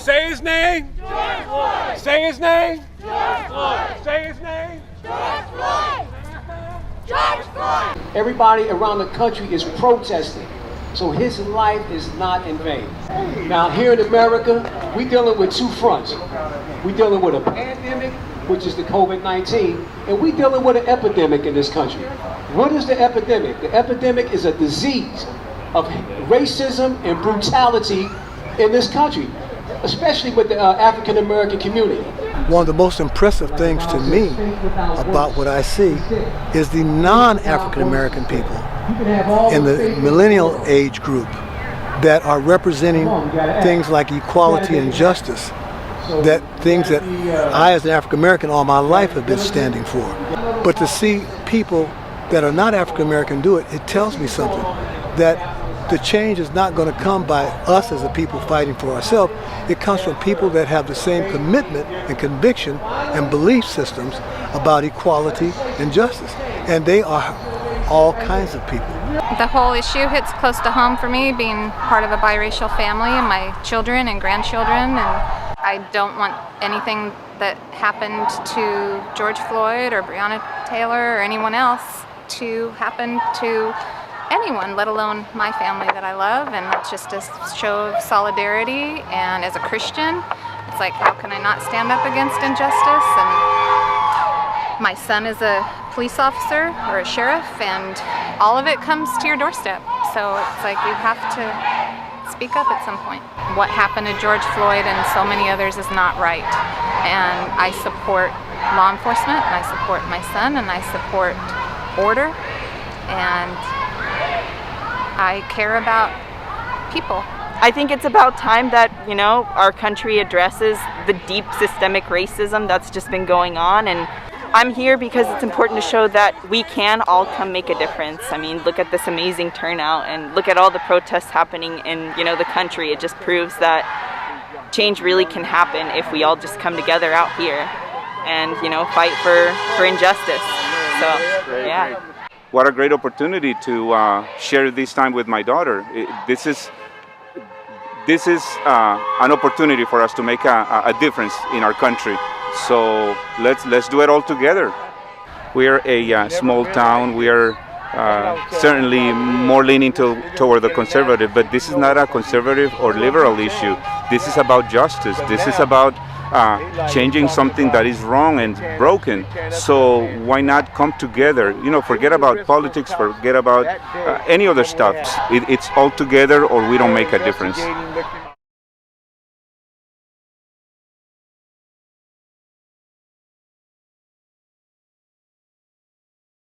Say his name. George Floyd. Say his name. George Floyd. Say his name. George Floyd. George Floyd. Everybody around the country is protesting, so his life is not in vain. Now here in America, we're dealing with two fronts. We're dealing with a pandemic, which is the COVID-19, and we're dealing with an epidemic in this country. What is the epidemic? The epidemic is a disease of racism and brutality in this country, especially with the African American community. One of the most impressive things to me about what I see is the non-African American people in the millennial age group that are representing things like equality and justice, that things that I as an African American all my life have been standing for. But to see people that are not African American do it, it tells me something, that the change is not going to come by us as a people fighting for ourselves. It comes from people that have the same commitment and conviction and belief systems about equality and justice. And they are all kinds of people. The whole issue hits close to home for me, being part of a biracial family and my children and grandchildren. And I don't want anything that happened to George Floyd or Breonna Taylor or anyone else to happen to anyone, let alone my family that I love. And it's just a show of solidarity. And as a Christian, it's like, how can I not stand up against injustice? And my son is a police officer or a sheriff, and all of it comes to your doorstep. So it's like you have to speak up at some point. What happened to George Floyd and so many others is not right. And I support law enforcement, and I support my son, and I support order, and I care about people. I think it's about time that, our country addresses the deep systemic racism that's just been going on. And I'm here because it's important to show that we can all come make a difference. I mean, look at this amazing turnout and look at all the protests happening in, the country. It just proves that change really can happen if we all just come together out here and, fight for injustice. So, yeah. What a great opportunity to share this time with my daughter. This is an opportunity for us to make a difference in our country. So let's do it all together. We are a small town. We are certainly more leaning toward the conservative, but this is not a conservative or liberal issue. This is about justice. This is about changing something that is wrong and broken. So why not come together? Forget about politics, forget about any other stuff. It's all together or we don't make a difference.